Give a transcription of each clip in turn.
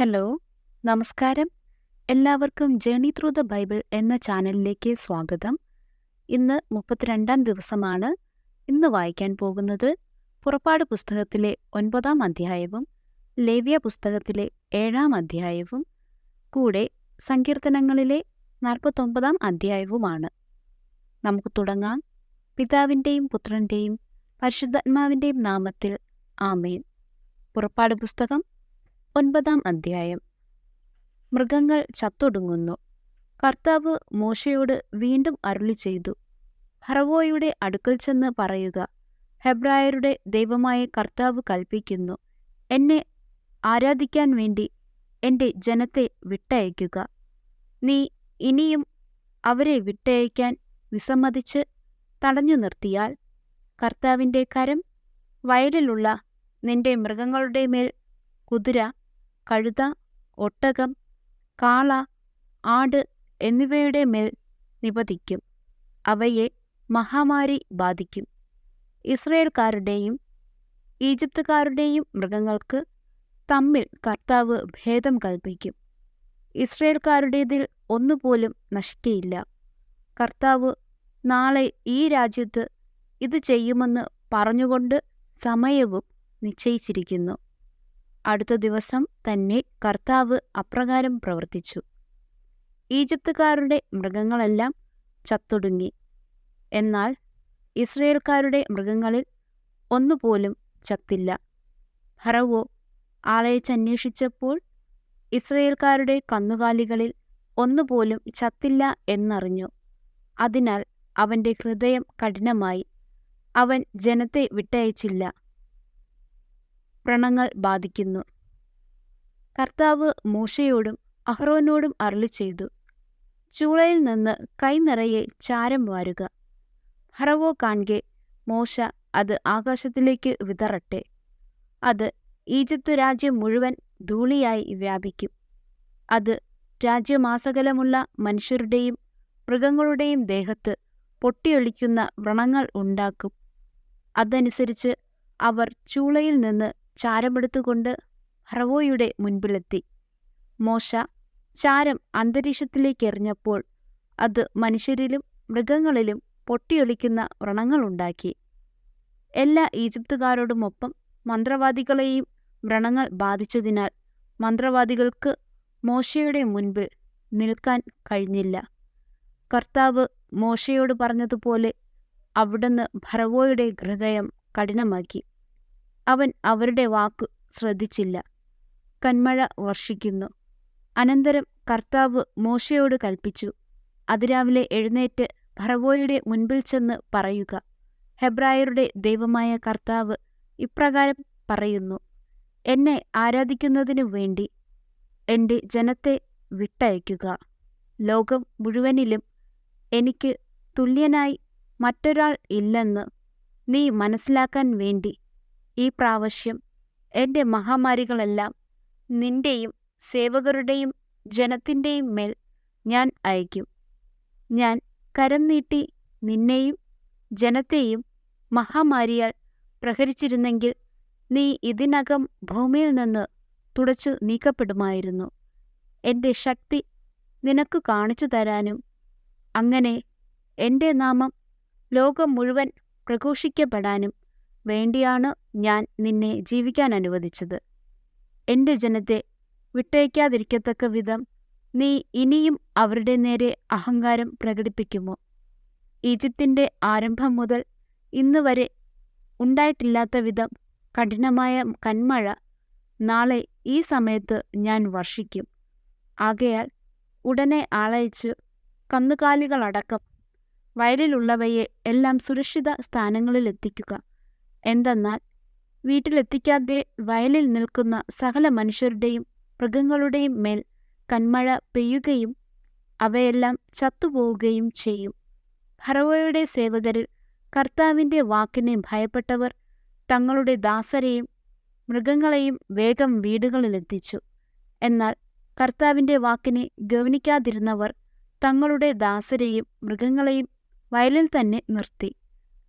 Hello, നമസ്കാരം. എല്ലാവർക്കും journey through the Bible എന്ന ചാനലിലേക്ക് സ്വാഗതം. ഇന്ന് 32-ാം ദിവസമാണ്. ഇന്ന് വായിക്കാൻ പോകുന്നത് പുറപ്പാട് പുസ്തകത്തിലെ 9-ാം അധ്യായവും ലേവ്യ പുസ്തകത്തിലെ 7-ാം അധ്യായവും കൂടെ സങ്കീർത്തനങ്ങളിലെ 49-ാം അധ്യായവുമാണ്. നമുക്ക് തുടങ്ങാം. പിതാവിൻ്റെയും പുത്രൻ്റെയും പരിശുദ്ധാത്മാവിൻ്റെയും നാമത്തിൽ ആമേൻ. പുറപ്പാട് പുസ്തകം 9-ാം അധ്യായം. മൃഗങ്ങൾ ചത്തൊടുങ്ങുന്നു. കർത്താവ് മോശയോട് വീണ്ടും അരുളിച്ചെയ്തു, ഫറവോയുടെ അടുക്കൽ ചെന്ന് പറയുക, ഹെബ്രായരുടെ ദൈവമായ കർത്താവ് കൽപ്പിക്കുന്നു, എന്നെ ആരാധിക്കാൻ വേണ്ടി എൻ്റെ ജനത്തെ വിട്ടയയ്ക്കുക. നീ ഇനിയും അവരെ വിട്ടയയ്ക്കാൻ വിസമ്മതിച്ച് തടഞ്ഞു നിർത്തിയാൽ കർത്താവിൻ്റെ കരം വയലിലുള്ള നിന്റെ മൃഗങ്ങളുടെ മേൽ, കുതിര, കഴുത, ഒട്ടകം, കാള, ആട് എന്നിവയുടെ മേൽ നിപതിക്കും. അവയെ മഹാമാരി ബാധിക്കും. ഇസ്രായേൽക്കാരുടെയും ഈജിപ്തുകാരുടെയും മൃഗങ്ങൾക്ക് തമ്മിൽ കർത്താവ് ഭേദം കൽപ്പിക്കും. ഇസ്രായേൽക്കാരുടേതിൽ ഒന്നുപോലും നശിക്കയില്ല. കർത്താവ് നാളെ ഈ രാജ്യത്ത് ഇത് ചെയ്യുമെന്ന് പറഞ്ഞുകൊണ്ട് സമയവും നിശ്ചയിച്ചിരിക്കുന്നു. അടുത്ത ദിവസം തന്നെ കർത്താവ് അപ്രകാരം പ്രവർത്തിച്ചു. ഈജിപ്തുകാരുടെ മൃഗങ്ങളെല്ലാം ചത്തൊടുങ്ങി. എന്നാൽ ഇസ്രായേൽക്കാരുടെ മൃഗങ്ങളിൽ ഒന്നുപോലും ചത്തില്ല. ഫറവോ ആളയച്ചന്വേഷിച്ചപ്പോൾ ഇസ്രായേൽക്കാരുടെ കന്നുകാലികളിൽ ഒന്നുപോലും ചത്തില്ല എന്നറിഞ്ഞു. അതിനാൽ അവൻ്റെ ഹൃദയം കഠിനമായി. അവൻ ജനത്തെ വിട്ടയച്ചില്ല. വ്രണങ്ങൾ ബാധിക്കുന്നു. കർത്താവ് മോശയോടും അഹ്റോനോടും അരുളിച്ചെയ്തു, ചൂളയിൽ നിന്ന് കൈനിറയെ ചാരം വാരുക. ഫറവോ കാൺകെ മോശ അത് ആകാശത്തിലേക്ക് വിതറട്ടെ. അത് ഈജിപ്തു രാജ്യം മുഴുവൻ ധൂളിയായി വ്യാപിക്കും. അത് രാജ്യമാസകലമുള്ള മനുഷ്യരുടെയും മൃഗങ്ങളുടെയും ദേഹത്ത് പൊട്ടിയൊലിക്കുന്ന വ്രണങ്ങൾ ഉണ്ടാക്കും. അതനുസരിച്ച് അവർ ചൂളയിൽ നിന്ന് ചാരമെടുത്തുകൊണ്ട് ഫറവോയുടെ മുൻപിലെത്തി. മോശ ചാരം അന്തരീക്ഷത്തിലേക്കെറിഞ്ഞപ്പോൾ അത് മനുഷ്യരിലും മൃഗങ്ങളിലും പൊട്ടിയൊലിക്കുന്ന വ്രണങ്ങളുണ്ടാക്കി. എല്ലാ ഈജിപ്തുകാരോടുമൊപ്പം മന്ത്രവാദികളെയും വ്രണങ്ങൾ ബാധിച്ചതിനാൽ മന്ത്രവാദികൾക്ക് മോശയുടെ മുൻപിൽ നിൽക്കാൻ കഴിഞ്ഞില്ല. കർത്താവ് മോശയോട് പറഞ്ഞതുപോലെ അവിടുന്ന് ഫറവോയുടെ ഹൃദയം കഠിനമാക്കി. അവൻ അവരുടെ വാക്കു ശ്രദ്ധിച്ചില്ല. കന്മഴ വർഷിക്കുന്നു. അനന്തരം കർത്താവ് മോശയോട് കൽപ്പിച്ചു, അതിരാവിലെ എഴുന്നേറ്റ് ഫറവോയുടെ മുൻപിൽ ചെന്ന് പറയുക, ഹെബ്രായരുടെ ദൈവമായ കർത്താവ് ഇപ്രകാരം പറയുന്നു, എന്നെ ആരാധിക്കുന്നതിനു വേണ്ടി എൻ്റെ ജനത്തെ വിട്ടയയ്ക്കുക. ലോകം മുഴുവനിലും എനിക്ക് തുല്യനായി മറ്റൊരാൾ ഇല്ലെന്ന് നീ മനസ്സിലാക്കാൻ വേണ്ടി ഈ പ്രാവശ്യം എൻ്റെ മഹാമാരികളെല്ലാം നിന്റെയും സേവകരുടെയും ജനത്തിൻ്റെയും മേൽ ഞാൻ അയക്കും. ഞാൻ കരം നീട്ടി നിന്നെയും ജനത്തെയും മഹാമാരിയാൽ പ്രഹരിച്ചിരുന്നെങ്കിൽ നീ ഇതിനകം ഭൂമിയിൽ നിന്ന് തുടച്ചു നീക്കപ്പെടുമായിരുന്നു. എൻ്റെ ശക്തി നിനക്ക് കാണിച്ചു തരാനും അങ്ങനെ എൻ്റെ നാമം ലോകം മുഴുവൻ പ്രഘോഷിക്കപ്പെടാനും വേണ്ടിയാണ് ഞാൻ നിന്നെ ജീവിക്കാൻ അനുവദിച്ചത്. എൻ്റെ ജനത്തെ വിട്ടയയ്ക്കാതിരിക്കത്തക്ക വിധം നീ ഇനിയും അവരുടെ നേരെ അഹങ്കാരം പ്രകടിപ്പിക്കുമോ? ഈജിപ്തിൻ്റെ ആരംഭം മുതൽ ഇന്ന് വരെ ഉണ്ടായിട്ടില്ലാത്ത വിധം കഠിനമായ കന്മഴ നാളെ ഈ സമയത്ത് ഞാൻ വർഷിക്കും. ആകയാൽ ഉടനെ ആളയച്ച് കന്നുകാലികളടക്കം വയലിലുള്ളവയെ എല്ലാം സുരക്ഷിത സ്ഥാനങ്ങളിലെത്തിക്കുക. എന്തെന്നാൽ വീട്ടിലെത്തിക്കാതെ വയലിൽ നിൽക്കുന്ന സകല മനുഷ്യരുടെയും മൃഗങ്ങളുടെയും മേൽ കന്മഴ പെയ്യുകയും അവയെല്ലാം ചത്തുപോവുകയും ചെയ്യും. ഫറവോയുടെ സേവകരിൽ കർത്താവിൻ്റെ വാക്കിനെ ഭയപ്പെട്ടവർ തങ്ങളുടെ ദാസരെയും മൃഗങ്ങളെയും വേഗം വീടുകളിലെത്തിച്ചു. എന്നാൽ കർത്താവിൻ്റെ വാക്കിനെ ഗൗനിക്കാതിരുന്നവർ തങ്ങളുടെ ദാസരെയും മൃഗങ്ങളെയും വയലിൽ തന്നെ നിർത്തി.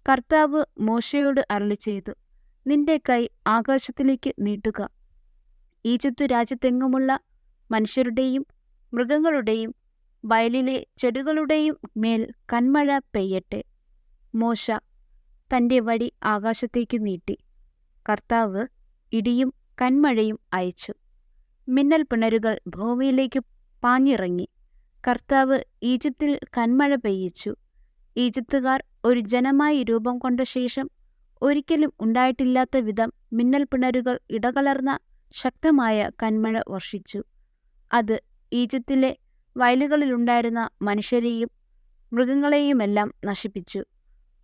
കർത്താവ് മോശയോട് അരുളിച്ചെയ്തു, നിന്റെ കൈ ആകാശത്തിലേക്ക് നീട്ടുക. ഈജിപ്തു രാജ്യത്തെങ്ങുമുള്ള മനുഷ്യരുടെയും മൃഗങ്ങളുടെയും വയലിലെ ചെടികളുടെയും മേൽ കന്മഴ പെയ്യട്ടെ. മോശ തൻ്റെ വടി ആകാശത്തേക്ക് നീട്ടി. കർത്താവ് ഇടിയും കന്മഴയും അയച്ചു. മിന്നൽ പിണരുകൾ ഭൂമിയിലേക്ക് പാഞ്ഞിറങ്ങി. കർത്താവ് ഈജിപ്തിൽ കന്മഴ പെയ്യിച്ചു. ഈജിപ്തുകാർ ഒരു ജനമായി രൂപം കൊണ്ട ശേഷം ഒരിക്കലും ഉണ്ടായിട്ടില്ലാത്ത വിധം മിന്നൽ പിണരുകൾ ഇടകലർന്ന ശക്തമായ കന്മഴ വർഷിച്ചു. അത് ഈജിപ്തിലെ വയലുകളിലുണ്ടായിരുന്ന മനുഷ്യരെയും മൃഗങ്ങളെയുമെല്ലാം നശിപ്പിച്ചു.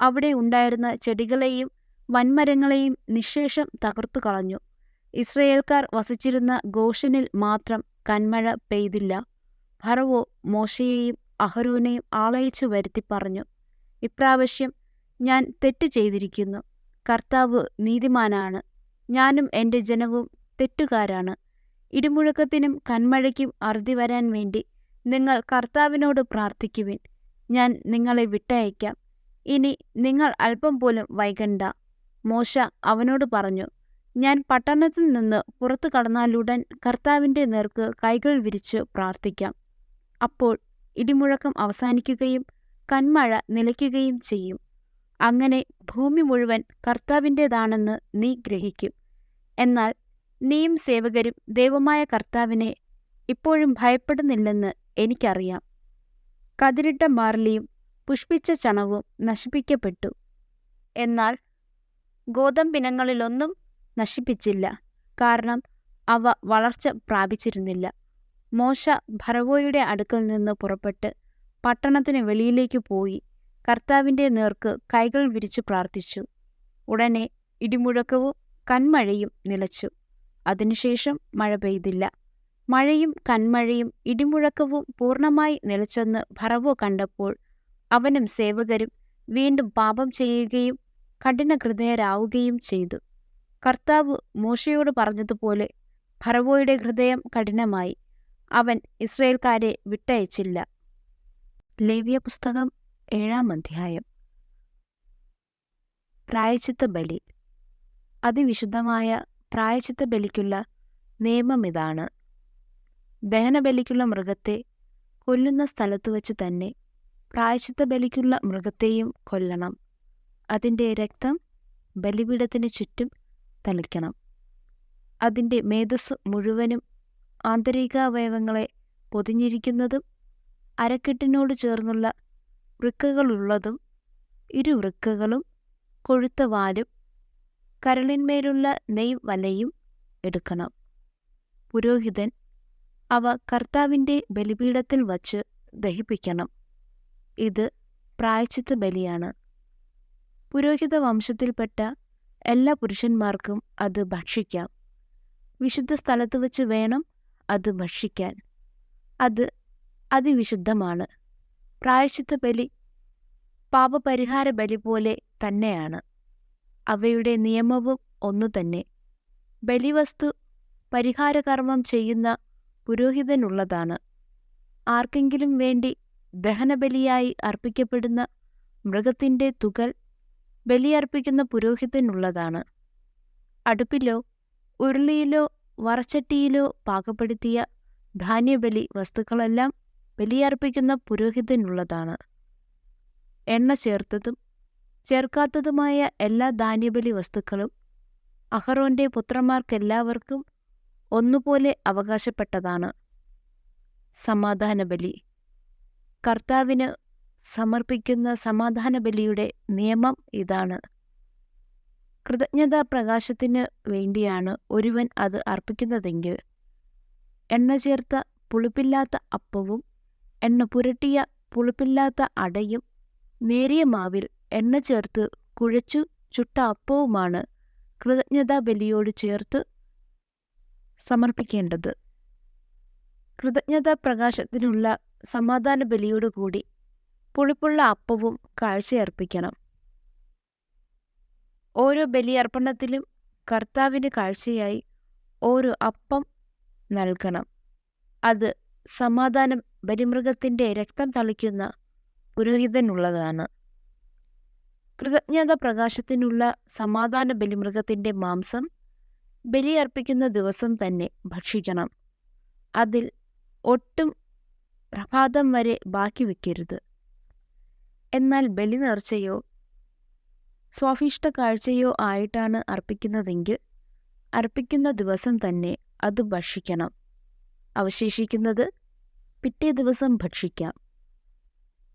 അവിടെ ഉണ്ടായിരുന്ന ചെടികളെയും വൻമരങ്ങളെയും നിശ്ശേഷം തകർത്തു കളഞ്ഞു. ഇസ്രയേൽക്കാർ വസിച്ചിരുന്ന ഗോഷനിൽ മാത്രം കന്മഴ പെയ്തില്ല. ഫറവോ മോശയെയും അഹരോനെയും ആളയച്ചു വരുത്തി പറഞ്ഞു, ഇപ്രാവശ്യം ഞാൻ തെറ്റ് ചെയ്തിരിക്കുന്നു. കർത്താവ് നീതിമാനാണ്, ഞാനും എൻ്റെ ജനവും തെറ്റുകാരാണ്. ഇടിമുഴക്കത്തിനും കന്മഴയ്ക്കും അറുതി വരാൻ വേണ്ടി നിങ്ങൾ കർത്താവിനോട് പ്രാർത്ഥിക്കുവിൻ. ഞാൻ നിങ്ങളെ വിട്ടയക്കാം. ഇനി നിങ്ങൾ അല്പം പോലും വൈകണ്ട. മോശ അവനോട് പറഞ്ഞു, ഞാൻ പട്ടണത്തിൽ നിന്ന് പുറത്തു കടന്നാലുടൻ കർത്താവിൻ്റെ നേർക്ക് കൈകൾ വിരിച്ച് പ്രാർത്ഥിക്കാം. അപ്പോൾ ഇടിമുഴക്കം അവസാനിക്കുകയും കന്മഴ നിലയ്ക്കുകയും ചെയ്യും. അങ്ങനെ ഭൂമി മുഴുവൻ കർത്താവിൻ്റേതാണെന്ന് നീ ഗ്രഹിക്കും. എന്നാൽ നീയും സേവകരും ദൈവമായ കർത്താവിനെ ഇപ്പോഴും ഭയപ്പെടുന്നില്ലെന്ന് എനിക്കറിയാം. കതിരിട്ട ബാർലിയും പുഷ്പിച്ച ചണവും നശിപ്പിക്കപ്പെട്ടു, എന്നാൽ ഗോതമ്പിനങ്ങളിലൊന്നും നശിപ്പിച്ചില്ല, കാരണം അവ വളർച്ച പ്രാപിച്ചിരുന്നില്ല. മോശ ഫറവോയുടെ അടുക്കൽ നിന്ന് പുറപ്പെട്ട് പട്ടണത്തിന് വെളിയിലേക്ക് പോയി കർത്താവിൻ്റെ നേർക്ക് കൈകൾ വിരിച്ച് പ്രാർത്ഥിച്ചു. ഉടനെ ഇടിമുഴക്കവും കന്മഴയും നിലച്ചു. അതിനുശേഷം മഴ പെയ്തില്ല. മഴയും കന്മഴയും ഇടിമുഴക്കവും പൂർണ്ണമായി നിലച്ചെന്ന് ഫറവോ കണ്ടപ്പോൾ അവനും സേവകരും വീണ്ടും പാപം ചെയ്യുകയും കഠിനഹൃദയരാവുകയും ചെയ്തു. കർത്താവ് മോശയോട് പറഞ്ഞതുപോലെ ഫറവോയുടെ ഹൃദയം കഠിനമായി. അവൻ ഇസ്രായേൽക്കാരെ വിട്ടയച്ചില്ല. ലേവ്യ പുസ്തകം 7-ാം അധ്യായം. പ്രായശ്ചിത്ത ബലി. അതിവിശുദ്ധമായ പ്രായശ്ചിത്ത ബലിക്കുള്ള നിയമമിതാണ്. ദഹനബലിക്കുള്ള മൃഗത്തെ കൊല്ലുന്ന സ്ഥലത്തുവച്ച് തന്നെ പ്രായശ്ചിത്ത ബലിക്കുള്ള മൃഗത്തെയും കൊല്ലണം. അതിൻ്റെ രക്തം ബലിപീഠത്തിന് ചുറ്റും തളിക്കണം. അതിൻ്റെ മേധസ്സ് മുഴുവനും ആന്തരികാവയവങ്ങളെ പൊതിഞ്ഞിരിക്കുന്നതും അരക്കെട്ടിനോട് ചേർന്നുള്ള വൃക്കകളുള്ളതും ഇരുവൃക്കകളും കൊഴുത്ത വാലും കരളിന്മേലുള്ള നെയ് വലയും എടുക്കണം. പുരോഹിതൻ അവ കർത്താവിൻ്റെ ബലിപീഠത്തിൽ വച്ച് ദഹിപ്പിക്കണം. ഇത് പ്രായശ്ചിത്ത ബലിയാണ്. പുരോഹിത വംശത്തിൽപ്പെട്ട എല്ലാ പുരുഷന്മാർക്കും അത് ഭക്ഷിക്കാം. വിശുദ്ധ സ്ഥലത്ത് വച്ച് വേണം അത് ഭക്ഷിക്കാൻ. അത് അതിവിശുദ്ധമാണ്. പ്രായശ്ചിത്ത ബലി പാപപരിഹാര ബലി പോലെ തന്നെയാണ്. അവയുടെ നിയമവും ഒന്നുതന്നെ. ബലിവസ്തു പരിഹാരകർമ്മം ചെയ്യുന്ന പുരോഹിതനുള്ളതാണ്. ആർക്കെങ്കിലും വേണ്ടി ദഹനബലിയായി അർപ്പിക്കപ്പെടുന്ന മൃഗത്തിൻ്റെ തുകൽ ബലിയർപ്പിക്കുന്ന പുരോഹിതനുള്ളതാണ്. അടുപ്പിലോ ഉരുളിയിലോ വറച്ചട്ടിയിലോ പാകപ്പെടുത്തിയ ധാന്യബലി വസ്തുക്കളെല്ലാം ബലിയർപ്പിക്കുന്ന പുരോഹിതനുള്ളതാണ്. എണ്ണ ചേർത്തതും ചേർക്കാത്തതുമായ എല്ലാ ധാന്യബലി വസ്തുക്കളും അഹറോന്റെ പുത്രന്മാർക്കെല്ലാവർക്കും ഒന്നുപോലെ അവകാശപ്പെട്ടതാണ്. സമാധാനബലി. കർത്താവിന് സമർപ്പിക്കുന്ന സമാധാനബലിയുടെ നിയമം ഇതാണ്. കൃതജ്ഞതാപ്രകാശത്തിന് വേണ്ടിയാണ് ഒരുവൻ അത് അർപ്പിക്കുന്നതെങ്കിൽ എണ്ണ ചേർത്ത പുളിപ്പില്ലാത്ത അപ്പവും എണ്ണ പുരട്ടിയ പുളിപ്പില്ലാത്ത അടയും നേരിയ മാവിൽ എണ്ണ ചേർത്ത് കുഴച്ചു ചുട്ട അപ്പവുമാണ് കൃതജ്ഞതാബലിയോട് ചേർത്ത് സമർപ്പിക്കേണ്ടത്. കൃതജ്ഞതാപ്രകാശത്തിനുള്ള സമാധാന ബലിയോടുകൂടി പുളിപ്പുള്ള അപ്പവും കാഴ്ചയർപ്പിക്കണം. ഓരോ ബലിയർപ്പണത്തിലും കർത്താവിന് കാഴ്ചയായി ഓരോ അപ്പം നൽകണം. അത് സമാധാന ബലിമൃഗത്തിൻ്റെ രക്തം തളിക്കുന്ന പുരോഹിതനുള്ളതാണ്. കൃതജ്ഞതാ പ്രകാശത്തിനുള്ള സമാധാന ബലിമൃഗത്തിൻ്റെ മാംസം ബലിയർപ്പിക്കുന്ന ദിവസം തന്നെ ഭക്ഷിക്കണം. അതിൽ ഒട്ടും പ്രഭാതം വരെ ബാക്കി വയ്ക്കരുത്. എന്നാൽ ബലി നേർച്ചയോ സ്വാഭിഷ്ട കാഴ്ചയോ ആയിട്ടാണ് അർപ്പിക്കുന്നതെങ്കിൽ അർപ്പിക്കുന്ന ദിവസം തന്നെ അത് ഭക്ഷിക്കണം. അവശേഷിക്കുന്നത് പിറ്റേ ദിവസം ഭക്ഷിക്കാം.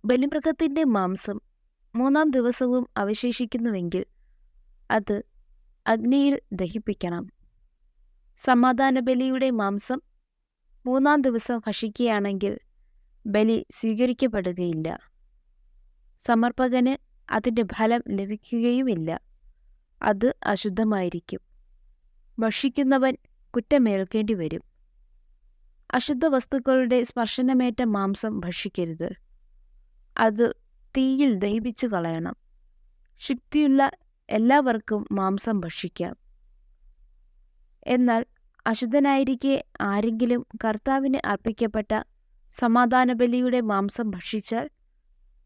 ബലിമൃഗത്തിൻ്റെ മാംസം 3-ാം ദിവസവും അവശേഷിക്കുന്നുവെങ്കിൽ അത് അഗ്നിയിൽ ദഹിപ്പിക്കണം. സമാധാനബലിയുടെ മാംസം 3-ാം ദിവസം ഭക്ഷിക്കുകയാണെങ്കിൽ ബലി സ്വീകരിക്കപ്പെടുകയില്ല. സമർപ്പകന് അതിൻ്റെ ഫലം ലഭിക്കുകയുമില്ല. അത് അശുദ്ധമായിരിക്കും. ഭക്ഷിക്കുന്നവൻ കുറ്റമേൽക്കേണ്ടി വരും. അശുദ്ധ വസ്തുക്കളുടെ സ്പർശനമേറ്റ മാംസം ഭക്ഷിക്കരുത്. അത് തീയിൽ ദഹിപ്പിച്ചു കളയണം. ശുദ്ധിയുള്ള എല്ലാവർക്കും മാംസം ഭക്ഷിക്കാം. എന്നാൽ അശുദ്ധനായിരിക്കെ ആരെങ്കിലും കർത്താവിന് അർപ്പിക്കപ്പെട്ട സമാധാനബലിയുടെ മാംസം ഭക്ഷിച്ചാൽ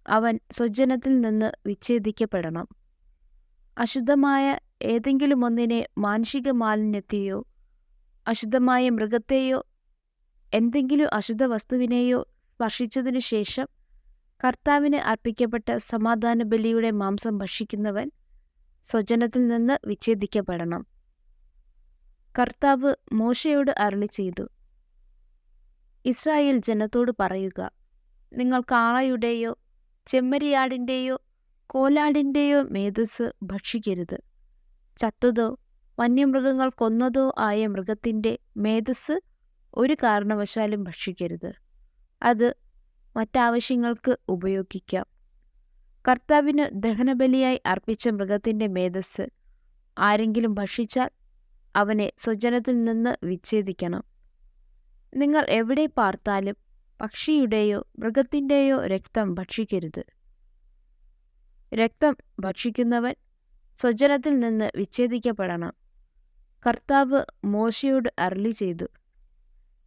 അവൻ സ്വജനത്തിൽ നിന്ന് വിച്ഛേദിക്കപ്പെടണം. അശുദ്ധമായ ഏതെങ്കിലും ഒന്നിനെ മാനുഷിക മാലിന്യത്തെയോ അശുദ്ധമായ മൃഗത്തെയോ എന്തെങ്കിലും അശുദ്ധ വസ്തുവിനെയോ സ്പർശിച്ചതിനു ശേഷം കർത്താവിന് അർപ്പിക്കപ്പെട്ട സമാധാനബലിയുടെ മാംസം ഭക്ഷിക്കുന്നവൻ സ്വജനത്തിൽ നിന്ന് വിച്ഛേദിക്കപ്പെടണം. കർത്താവ് മോശയോട് അരുളിച്ചെയ്തു, ഇസ്രായേൽ ജനത്തോട് പറയുക, നിങ്ങൾ കാളയുടെയോ ചെമ്മരിയാടിൻ്റെയോ കോലാടിൻ്റെയോ മേധസ്സ് ഭക്ഷിക്കരുത്. ചത്തതോ വന്യമൃഗങ്ങൾ കൊന്നതോ ആയ മൃഗത്തിൻ്റെ മേധസ്സ് ഒരു കാരണവശാലും ഭക്ഷിക്കരുത്. അത് മറ്റാവശ്യങ്ങൾക്ക് ഉപയോഗിക്കാം. കർത്താവിന് ദഹനബലിയായി അർപ്പിച്ച മൃഗത്തിൻ്റെ മേധസ്സ് ആരെങ്കിലും ഭക്ഷിച്ചാൽ അവനെ സ്വജനത്തിൽ നിന്ന് വിച്ഛേദിക്കണം. നിങ്ങൾ എവിടെ പാർത്താലും പക്ഷിയുടെയോ മൃഗത്തിൻ്റെയോ രക്തം ഭക്ഷിക്കരുത്. രക്തം ഭക്ഷിക്കുന്നവൻ സ്വജനത്തിൽ നിന്ന് വിച്ഛേദിക്കപ്പെടണം. കർത്താവ് മോശയോട് അരുളിച്ചെയ്തു,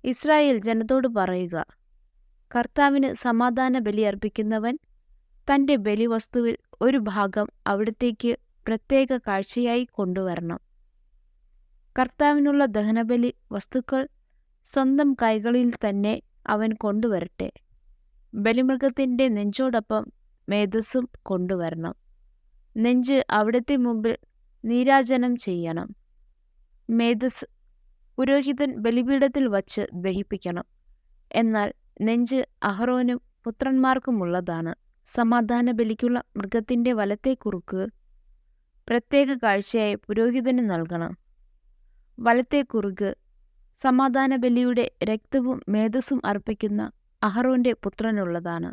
ഇസ്രായേൽ ജനത്തോട് പറയുക, കർത്താവിന് സമാധാന ബലി അർപ്പിക്കുന്നവൻ തൻ്റെ ബലിവസ്തുവിൽ ഒരു ഭാഗം അവിടത്തേക്ക് പ്രത്യേക കാഴ്ചയായി കൊണ്ടുവരണം. കർത്താവിനുള്ള ദഹനബലി വസ്തുക്കൾ സ്വന്തം കൈകളിൽ തന്നെ അവൻ കൊണ്ടുവരട്ടെ. ബലിമൃഗത്തിൻ്റെ നെഞ്ചോടൊപ്പം മേധസ്സും കൊണ്ടുവരണം. നെഞ്ച് അവിടത്തെ മുമ്പിൽ നീരാജനം ചെയ്യണം. മേധസ് പുരോഹിതൻ ബലിപീഠത്തിൽ വച്ച് ദഹിപ്പിക്കണം. എന്നാൽ നെഞ്ച് അഹ്റോനും പുത്രന്മാർക്കുമുള്ളതാണ്. സമാധാന ബലിക്കുള്ള മൃഗത്തിൻ്റെ വലത്തെ കുറുക്ക് പ്രത്യേക കാഴ്ചയായി പുരോഹിതന് നൽകണം. വലത്തെ കുറുക്ക് സമാധാന ബലിയുടെ രക്തവും മേധസ്സും അർപ്പിക്കുന്ന അഹ്റോന്റെ പുത്രനുള്ളതാണ്.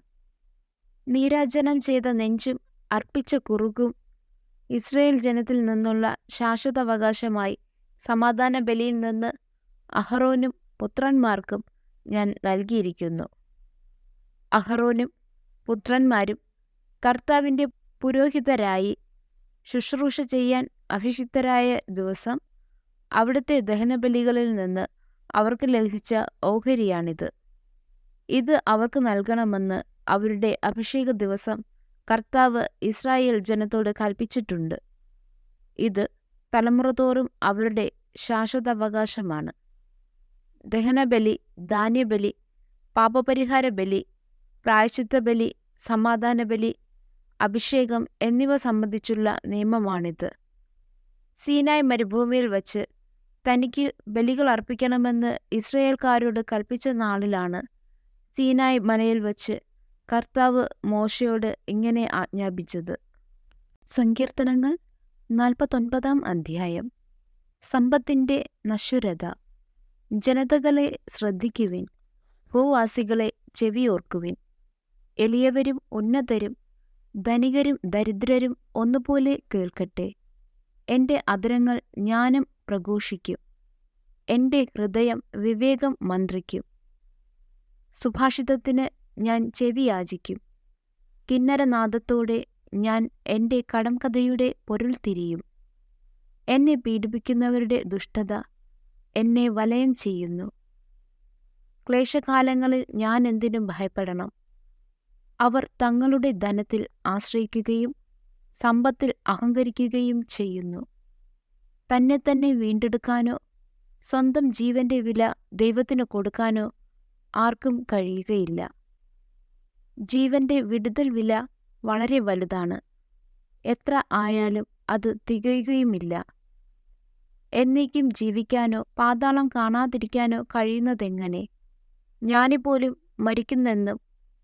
നീരാജനം ചെയ്ത നെഞ്ചും അർപ്പിച്ച കുറുക്കും ഇസ്രായേൽ ജനത്തിൽ നിന്നുള്ള ശാശ്വതാവകാശമായി സമാധാന ബലിയിൽ നിന്ന് അഹ്റോനും പുത്രന്മാർക്കും ഞാൻ നൽകിയിരിക്കുന്നു. അഹ്റോനും പുത്രന്മാരും കർത്താവിൻ്റെ പുരോഹിതരായി ശുശ്രൂഷ ചെയ്യാൻ അഭിഷിക്തരായ ദിവസം അവിടുത്തെ ദഹനബലികളിൽ നിന്ന് അവർക്ക് ലഭിച്ച ഓഹരിയാണിത്. ഇത് അവർക്ക് നൽകണമെന്ന് അവരുടെ അഭിഷേക ദിവസം കർത്താവ് ഇസ്രായേൽ ജനത്തോട് കൽപ്പിച്ചിട്ടുണ്ട്. ഇത് തലമുറതോറും അവരുടെ ശാശ്വതാവകാശമാണ്. ദഹനബലി, ധാന്യബലി, പാപപരിഹാര ബലി, പ്രായശ്ചിത്ത ബലി, സമാധാന ബലി, അഭിഷേകം എന്നിവ സംബന്ധിച്ചുള്ള നിയമമാണിത്. സീനായ് മരുഭൂമിയിൽ വച്ച് തനിക്ക് ബലികൾ അർപ്പിക്കണമെന്ന് ഇസ്രായേൽക്കാരോട് കൽപ്പിച്ച നാളിലാണ് സീനായ് മലയിൽ വച്ച് കർത്താവ് മോശയോട് ഇങ്ങനെ ആജ്ഞാപിച്ചത്. സങ്കീർത്തനങ്ങൾ 49-ാം അധ്യായം. സമ്പത്തിൻ്റെ നശ്വരത. ജനതകളെ ശ്രദ്ധിക്കുവിൻ, ഭൂവാസികളെ ചെവിയോർക്കുവിൻ. എളിയവരും ഉന്നതരും ധനികരും ദരിദ്രരും ഒന്നുപോലെ കേൾക്കട്ടെ. എൻ്റെ അധരങ്ങൾ ജ്ഞാനം പ്രഘോഷിക്കും, എൻ്റെ ഹൃദയം വിവേകം മന്ത്രിക്കും. സുഭാഷിതത്തിന് ഞാൻ ചെവിയാചിക്കും. കിന്നരനാദത്തോടെ ഞാൻ എൻ്റെ കടംകഥയുടെ പൊരുൾ തിരിയും. എന്നെ പീഡിപ്പിക്കുന്നവരുടെ ദുഷ്ടത എന്നെ വലയം ചെയ്യുന്നു. ക്ലേശകാലങ്ങളിൽ ഞാൻ എന്തിനും ഭയപ്പെടണം? അവർ തങ്ങളുടെ ധനത്തിൽ ആശ്രയിക്കുകയും സമ്പത്തിൽ അഹങ്കരിക്കുകയും ചെയ്യുന്നു. തന്നെ തന്നെ വീണ്ടെടുക്കാനോ സ്വന്തം ജീവന്റെ വില ദൈവത്തിന് കൊടുക്കാനോ ആർക്കും കഴിയുകയില്ല. ജീവന്റെ വിടുതൽ വില വളരെ വലുതാണ്. എത്ര ആയാലും അത് തികയുകയുമില്ല. എന്നേക്കും ജീവിക്കാനോ പാതാളം കാണാതിരിക്കാനോ കഴിയുന്നതെങ്ങനെ? ജ്ഞാനിപോലും മരിക്കുന്നെന്നും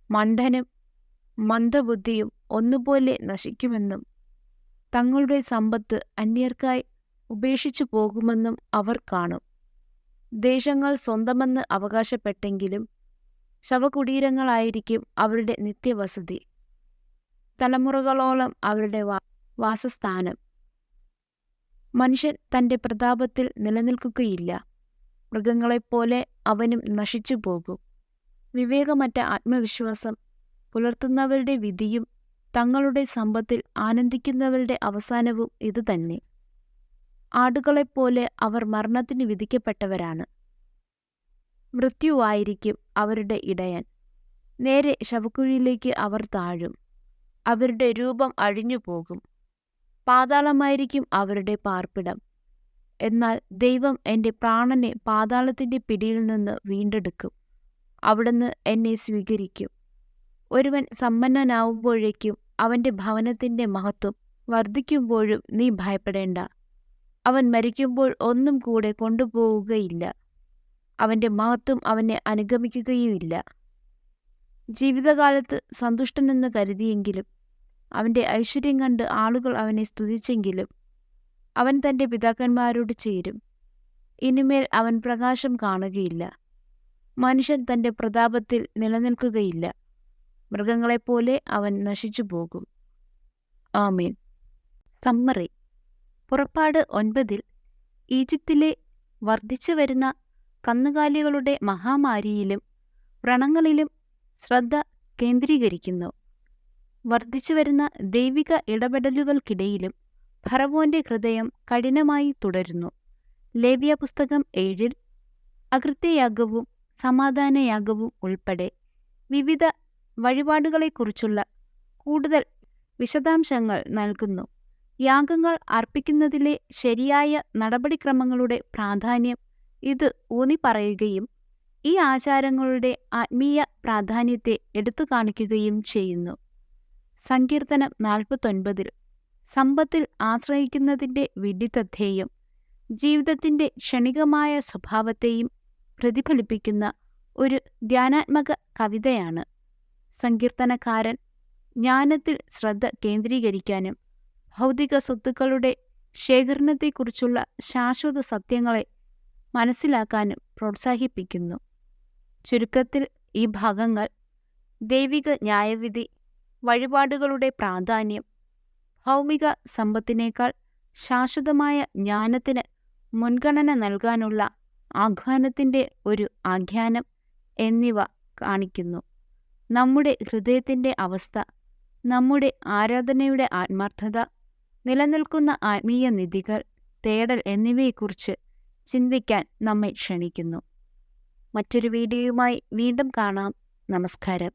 മണ്ഡനും മന്ദബുദ്ധിയും ഒന്നുപോലെ നശിക്കുമെന്നും തങ്ങളുടെ സമ്പത്ത് അന്യർക്കായി ഉപേക്ഷിച്ചു പോകുമെന്നും അവർ കാണും. ദേശങ്ങൾ സ്വന്തമെന്ന് അവകാശപ്പെട്ടെങ്കിലും ശവകുടീരങ്ങളായിരിക്കും അവരുടെ നിത്യവസതി, തലമുറകളോളം അവരുടെ വാസസ്ഥാനം. മനുഷ്യൻ തന്റെ പ്രതാപത്തിൽ നിലനിൽക്കുകയില്ല. മൃഗങ്ങളെപ്പോലെ അവനും നശിച്ചു പോകും. വിവേകമറ്റ ആത്മവിശ്വാസം പുലർത്തുന്നവരുടെ വിധിയും തങ്ങളുടെ സമ്പത്തിൽ ആനന്ദിക്കുന്നവരുടെ അവസാനവും ഇതുതന്നെ. ആടുകളെപ്പോലെ അവർ മരണത്തിന് വിധിക്കപ്പെട്ടവരാണ്. മൃത്യുവായിരിക്കും അവരുടെ ഇടയൻ. നേരെ ശവക്കുഴിയിലേക്ക് അവർ താഴും. അവരുടെ രൂപം അഴിഞ്ഞുപോകും. പാതാളമായിരിക്കും അവരുടെ പാർപ്പിടം. എന്നാൽ ദൈവം എൻ്റെ പ്രാണനെ പാതാളത്തിൻ്റെ പിടിയിൽ നിന്ന് വീണ്ടെടുക്കും. അവിടുന്ന് എന്നെ സ്വീകരിക്കും. ഒരുവൻ സമ്പന്നനാവുമ്പോഴേക്കും അവൻ്റെ ഭവനത്തിൻ്റെ മഹത്വം വർദ്ധിക്കുമ്പോഴും നീ ഭയപ്പെടേണ്ട. അവൻ മരിക്കുമ്പോൾ ഒന്നും കൂടെ കൊണ്ടുപോവുകയില്ല. അവൻ്റെ മഹത്വം അവനെ അനുഗമിക്കുകയുമില്ല. ജീവിതകാലത്ത് സന്തുഷ്ടനെന്ന് കരുതിയെങ്കിലും അവൻ്റെ ഐശ്വര്യം കണ്ട് ആളുകൾ അവനെ സ്തുതിച്ചെങ്കിലും അവൻ തൻ്റെ പിതാക്കന്മാരോട് ചേരും. ഇനിമേൽ അവൻ പ്രകാശം കാണുകയില്ല. മനുഷ്യൻ തൻ്റെ പ്രതാപത്തിൽ നിലനിൽക്കുകയില്ല. മൃഗങ്ങളെപ്പോലെ അവൻ നശിച്ചു പോകും. ആമേൻ. സമ്മറി. പുറപ്പാട് 9 ഈജിപ്തിലെ വർദ്ധിച്ചു വരുന്ന കന്നുകാലികളുടെ മഹാമാരിയിലും വ്രണങ്ങളിലും ശ്രദ്ധ കേന്ദ്രീകരിക്കുന്നു. വർദ്ധിച്ചുവരുന്ന ദൈവിക ഇടപെടലുകൾക്കിടയിലും ഫറവോന്റെ ഹൃദയം കഠിനമായി തുടരുന്നു. ലേവ്യപുസ്തകം 7 അകൃത്യയാഗവും സമാധാനയാഗവും ഉൾപ്പെടെ വിവിധ വഴിപാടുകളെക്കുറിച്ചുള്ള കൂടുതൽ വിശദാംശങ്ങൾ നൽകുന്നു. യാഗങ്ങൾ അർപ്പിക്കുന്നതിലെ ശരിയായ നടപടിക്രമങ്ങളുടെ പ്രാധാന്യം ഇത് ഊന്നിപ്പറയുകയും ഈ ആചാരങ്ങളുടെ ആത്മീയ പ്രാധാന്യത്തെ എടുത്തുകാണിക്കുകയും ചെയ്യുന്നു. സങ്കീർത്തനം 49 സമ്പത്തിൽ ആശ്രയിക്കുന്നതിൻ്റെ വിഡ്ഢിത്തത്തെയും ജീവിതത്തിൻ്റെ ക്ഷണികമായ സ്വഭാവത്തെയും പ്രതിഫലിപ്പിക്കുന്ന ഒരു ധ്യാനാത്മക കവിതയാണ്. സങ്കീർത്തനക്കാരൻ ജ്ഞാനത്തിൽ ശ്രദ്ധ കേന്ദ്രീകരിക്കാനും ഭൗതിക സ്വത്തുക്കളുടെ ശേഖരണത്തെക്കുറിച്ചുള്ള ശാശ്വത സത്യങ്ങളെ മനസ്സിലാക്കാനും പ്രോത്സാഹിപ്പിക്കുന്നു. ചുരുക്കത്തിൽ ഈ ഭാഗങ്ങൾ ദൈവിക ന്യായവിധി, വഴിപാടുകളുടെ പ്രാധാന്യം, ഭൗമിക സമ്പത്തിനേക്കാൾ ശാശ്വതമായ ജ്ഞാനത്തിന് മുൻഗണന നൽകാനുള്ള ആഹ്വാനത്തിൻ്റെ ഒരു ആഖ്യാനം എന്നിവ കാണിക്കുന്നു. നമ്മുടെ ഹൃദയത്തിൻ്റെ അവസ്ഥ, നമ്മുടെ ആരാധനയുടെ ആത്മാർത്ഥത, നിലനിൽക്കുന്ന ആത്മീയ നിധികൾ, തേടൽ എന്നിവയെക്കുറിച്ച് ചിന്തിക്കാൻ നമ്മെ ക്ഷണിക്കുന്നു. മറ്റൊരു വീഡിയോയുമായി വീണ്ടും കാണാം. നമസ്കാരം.